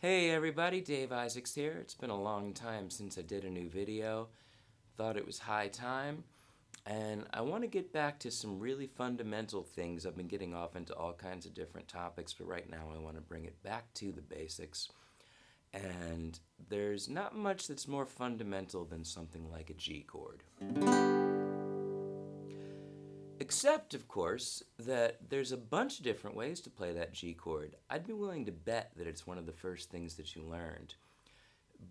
Hey everybody, Dave Isaacs here. It's been a long time since I did a new video. Thought it was high time, and I want to get back to some really fundamental things. I've been getting off into all kinds of different topics, but right now I want to bring it back to the basics. And there's not much that's more fundamental than something like a G chord. Except, of course, that there's a bunch of different ways to play that G chord. I'd be willing to bet that it's one of the first things that you learned.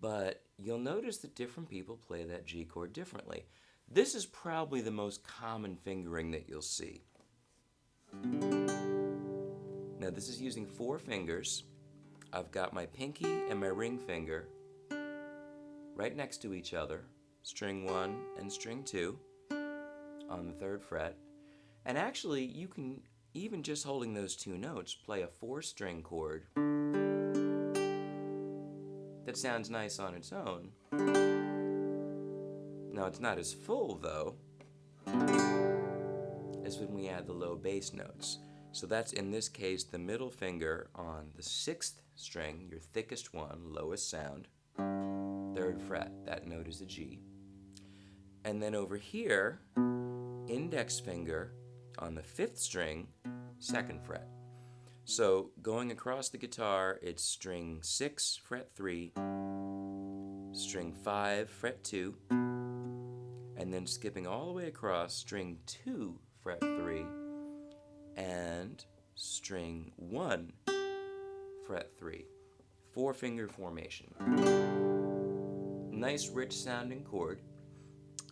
But you'll notice that different people play that G chord differently. This is probably the most common fingering that you'll see. Now this is using 4 fingers. I've got my pinky and my ring finger right next to each other, string 1 and string 2 on the 3rd fret. And actually, you can, even just holding those 2 notes, play a 4-string chord that sounds nice on its own. Now, it's not as full, though, as when we add the low bass notes. So that's, in this case, the middle finger on the 6th string, your thickest one, lowest sound, 3rd fret. That note is a G. And then over here, index finger on the 5th string, 2nd fret. So going across the guitar, it's string 6, fret 3, string 5, fret 2, and then skipping all the way across, string 2, fret 3, and string 1, fret 3. 4-finger formation. Nice rich sounding chord.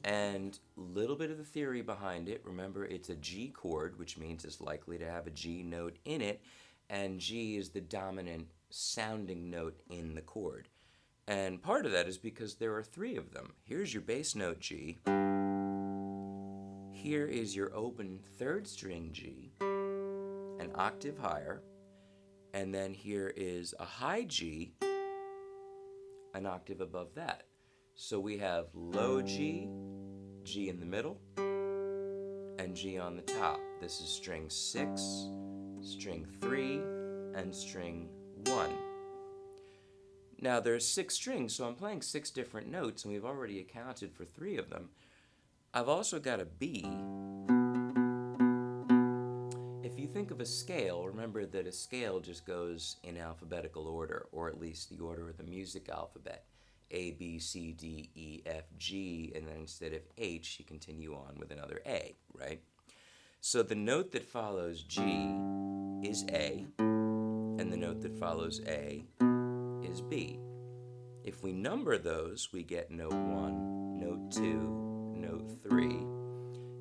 And a little bit of the theory behind it. Remember, it's a G chord, which means it's likely to have a G note in it, and G is the dominant sounding note in the chord. And part of that is because there are 3 of them. Here's your bass note G. Here is your open 3rd string G, an octave higher, and then here is a high G, an octave above that. So we have low G, G in the middle, and G on the top. This is string 6, string 3, and string 1. Now there's 6 strings, so I'm playing 6 different notes, and we've already accounted for 3 of them. I've also got a B. If you think of a scale, remember that a scale just goes in alphabetical order, or at least the order of the music alphabet. A, B, C, D, E, F, G, and then instead of H, you continue on with another A, right? So the note that follows G is A, and the note that follows A is B. If we number those, we get note 1, note 2, note 3,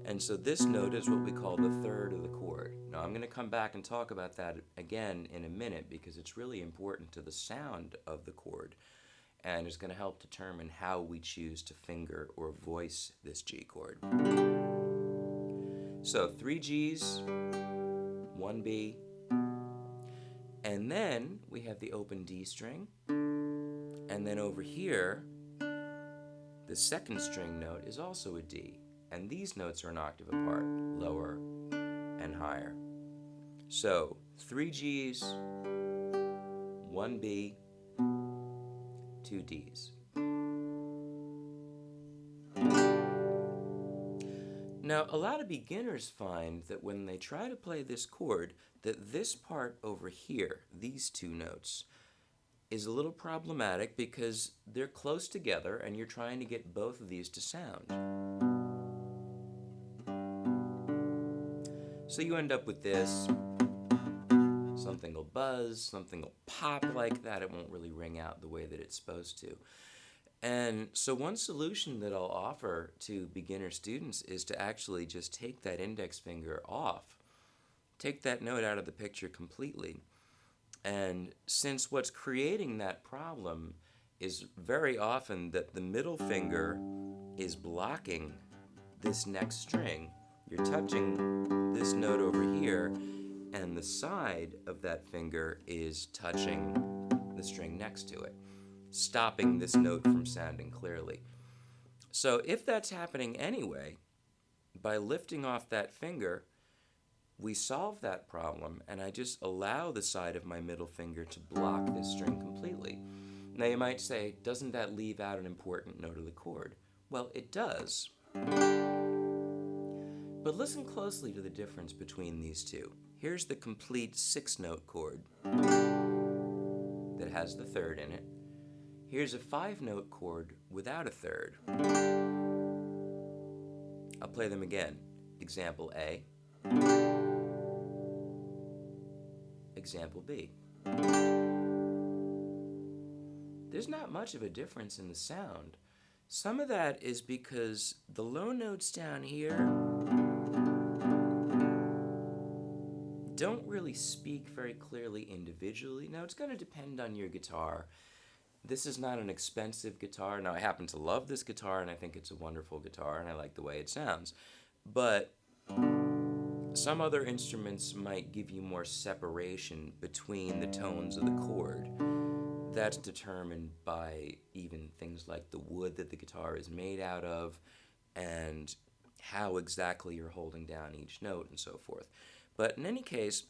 and so this note is what we call the 3rd of the chord. Now I'm going to come back and talk about that again in a minute because it's really important to the sound of the chord. And it's going to help determine how we choose to finger or voice this G chord. So 3 Gs, 1 B, and then we have the open D string, and then over here, the 2nd string note is also a D, and these notes are an octave apart, lower and higher. So 3 Gs, 1 B, 2 Ds. Now, a lot of beginners find that when they try to play this chord, that this part over here, these 2 notes, is a little problematic because they're close together and you're trying to get both of these to sound. So you end up with this. Something will buzz, something will pop like that. It won't really ring out the way that it's supposed to. And so one solution that I'll offer to beginner students is to actually just take that index finger off. Take that note out of the picture completely. And since what's creating that problem is very often that the middle finger is blocking this next string, you're touching this note over here, and the side of that finger is touching the string next to it, stopping this note from sounding clearly. So if that's happening anyway, by lifting off that finger, we solve that problem, and I just allow the side of my middle finger to block this string completely. Now you might say, doesn't that leave out an important note of the chord? Well, it does. But listen closely to the difference between these two. Here's the complete 6-note chord that has the third in it. Here's a 5-note chord without a third. I'll play them again. Example A. Example B. There's not much of a difference in the sound. Some of that is because the low notes down here don't really speak very clearly individually. Now, it's going to depend on your guitar. This is not an expensive guitar. Now, I happen to love this guitar, and I think it's a wonderful guitar, and I like the way it sounds. But some other instruments might give you more separation between the tones of the chord. That's determined by even things like the wood that the guitar is made out of and how exactly you're holding down each note and so forth. But in any case,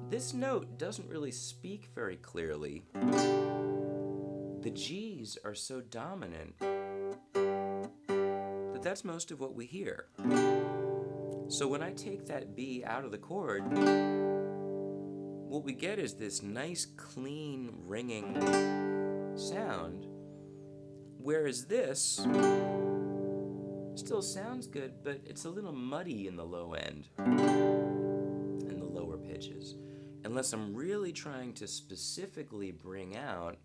this note doesn't really speak very clearly. The G's are so dominant that that's most of what we hear. So when I take that B out of the chord, what we get is this nice, clean, ringing sound, whereas this still sounds good, but it's a little muddy in the low end, in the lower pitches, unless I'm really trying to specifically bring out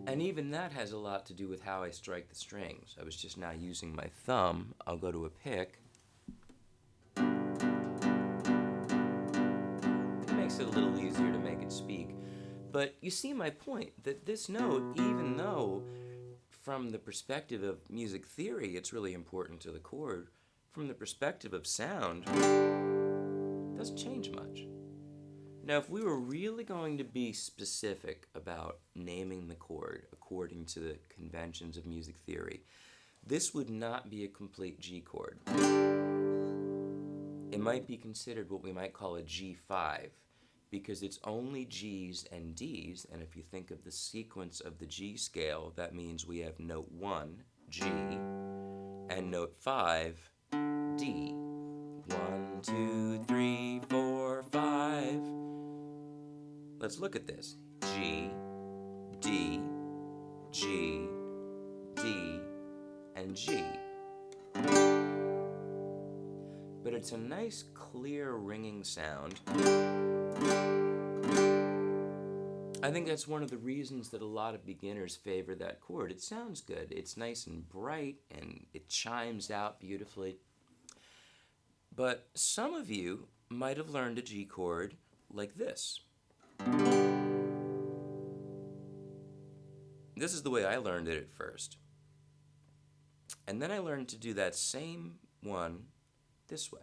and even that has a lot to do with how I strike the strings. I was just now using my thumb. I'll go to a pick. It makes it a little easier to make it speak. But you see my point, that this note, even though from the perspective of music theory it's really important to the chord, from the perspective of sound, it doesn't change much. Now, if we were really going to be specific about naming the chord according to the conventions of music theory, this would not be a complete G chord. It might be considered what we might call a G5, because it's only G's and D's, and if you think of the sequence of the G scale, that means we have note 1, G, and note 5, D. 1, 2, 3, 4, 5. Let's look at this. G, D, G, D, and G. But it's a nice, clear, ringing sound. I think that's one of the reasons that a lot of beginners favor that chord. It sounds good. It's nice and bright, and it chimes out beautifully. But some of you might have learned a G chord like this. This is the way I learned it at first. And then I learned to do that same one this way.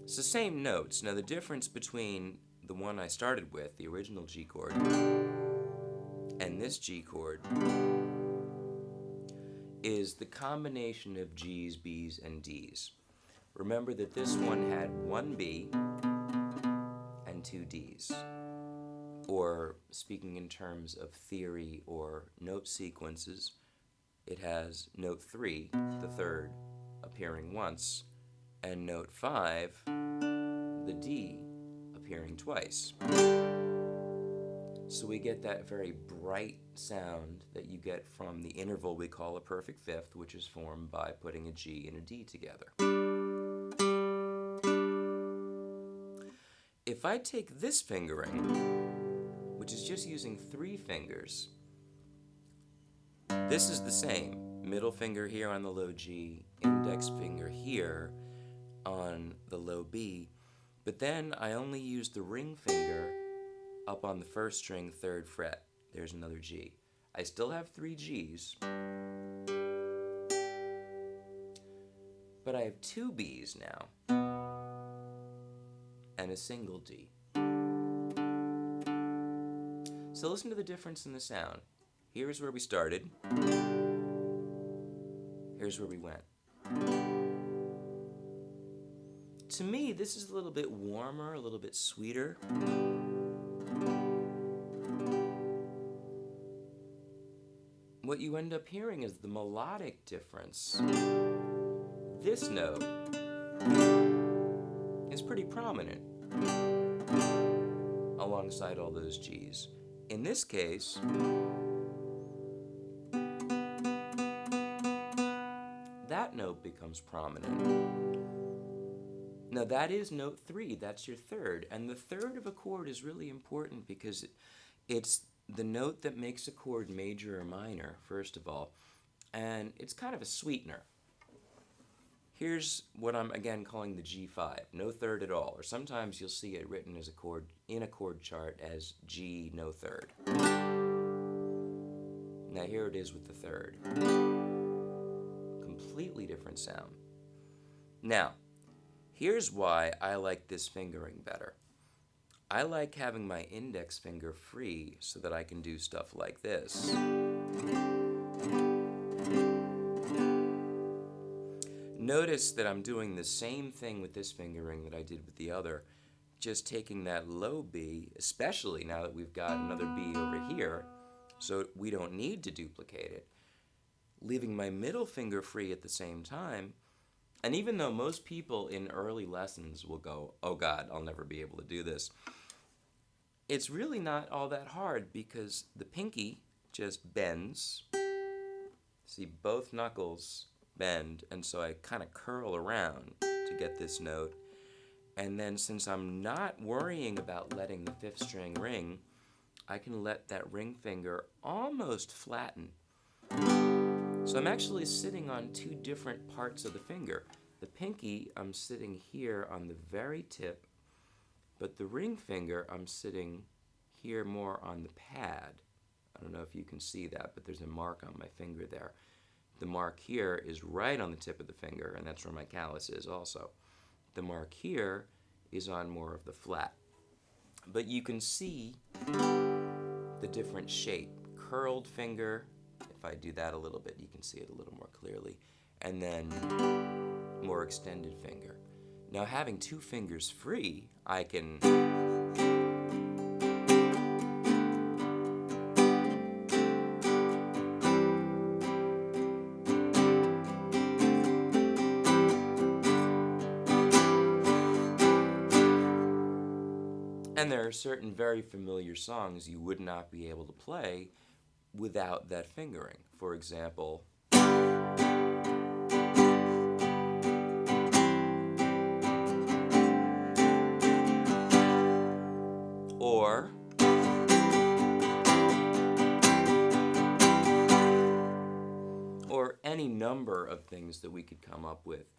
It's the same notes. Now the difference between the one I started with, the original G chord, and this G chord is the combination of G's, B's, and D's. Remember that this one had 1 B and 2 D's. Or, speaking in terms of theory or note sequences, it has note 3, the third, appearing once, and note 5, the D, appearing twice. So we get that very bright sound that you get from the interval we call a perfect fifth, which is formed by putting a G and a D together. If I take this fingering, which is just using 3 fingers, this is the same. Middle finger here on the low G, index finger here on the low B, but then I only use the ring finger up on the first string, 3rd fret. There's another G. I still have 3 G's, but I have 2 B's now, and a single D. So listen to the difference in the sound. Here's where we started. Here's where we went. To me, this is a little bit warmer, a little bit sweeter. What you end up hearing is the melodic difference. This note is pretty prominent alongside all those G's. In this case, that note becomes prominent. Now that is note 3, that's your third. And the third of a chord is really important because it's the note that makes a chord major or minor, first of all. And it's kind of a sweetener. Here's what I'm again calling the G5, no third at all. Or sometimes you'll see it written as a chord in a chord chart as G, no third. Now here it is with the third. Completely different sound. Now, here's why I like this fingering better. I like having my index finger free so that I can do stuff like this. Notice that I'm doing the same thing with this fingering that I did with the other, just taking that low B, especially now that we've got another B over here, so we don't need to duplicate it, leaving my middle finger free at the same time. And even though most people in early lessons will go, oh God, I'll never be able to do this, it's really not all that hard because the pinky just bends. See, both knuckles bend, and so I kind of curl around to get this note. And then since I'm not worrying about letting the 5th string ring, I can let that ring finger almost flatten. So I'm actually sitting on 2 different parts of the finger. The pinky, I'm sitting here on the very tip, but the ring finger, I'm sitting here more on the pad. I don't know if you can see that, but there's a mark on my finger there. The mark here is right on the tip of the finger, and that's where my callus is also. The mark here is on more of the flat. But you can see the different shape. Curled finger, if I do that a little bit, you can see it a little more clearly. And then more extended finger. Now having 2 fingers free, I can and there are certain very familiar songs you would not be able to play without that fingering. For example, or any number of things that we could come up with.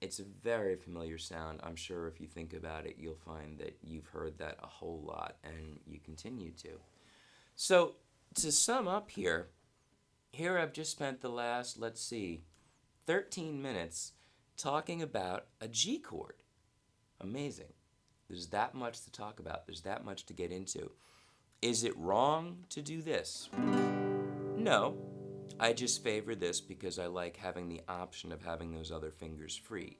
It's a very familiar sound. I'm sure if you think about it, you'll find that you've heard that a whole lot, and you continue to. So, to sum up here I've just spent the last, 13 minutes talking about a G chord. Amazing. There's that much to talk about. There's that much to get into. Is it wrong to do this? No. I just favor this because I like having the option of having those other fingers free.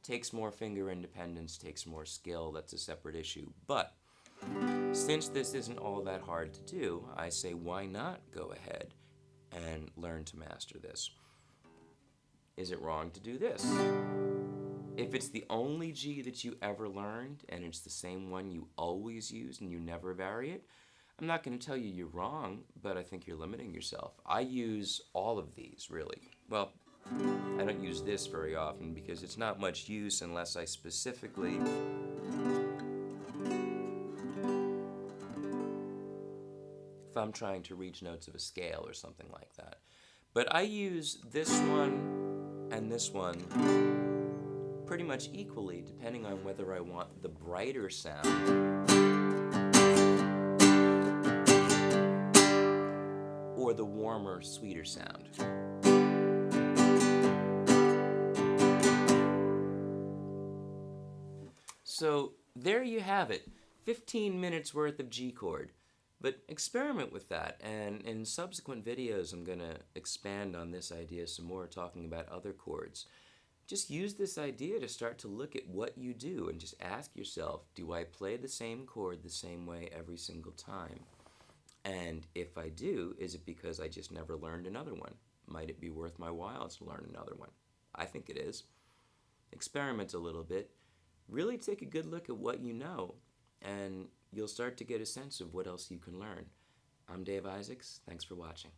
Takes more finger independence, takes more skill, that's a separate issue. But since this isn't all that hard to do, I say why not go ahead and learn to master this? Is it wrong to do this? If it's the only G that you ever learned and it's the same one you always use and you never vary it, I'm not going to tell you you're wrong, but I think you're limiting yourself. I use all of these, really. Well, I don't use this very often because it's not much use unless I specifically if I'm trying to reach notes of a scale or something like that. But I use this one and this one pretty much equally, depending on whether I want the brighter sound or the warmer, sweeter sound. So there you have it, 15 minutes worth of G chord. But experiment with that, and in subsequent videos I'm going to expand on this idea some more, talking about other chords. Just use this idea to start to look at what you do and just ask yourself, do I play the same chord the same way every single time? And if I do, is it because I just never learned another one? Might it be worth my while to learn another one? I think it is. Experiment a little bit. Really take a good look at what you know, and you'll start to get a sense of what else you can learn. I'm Dave Isaacs. Thanks for watching.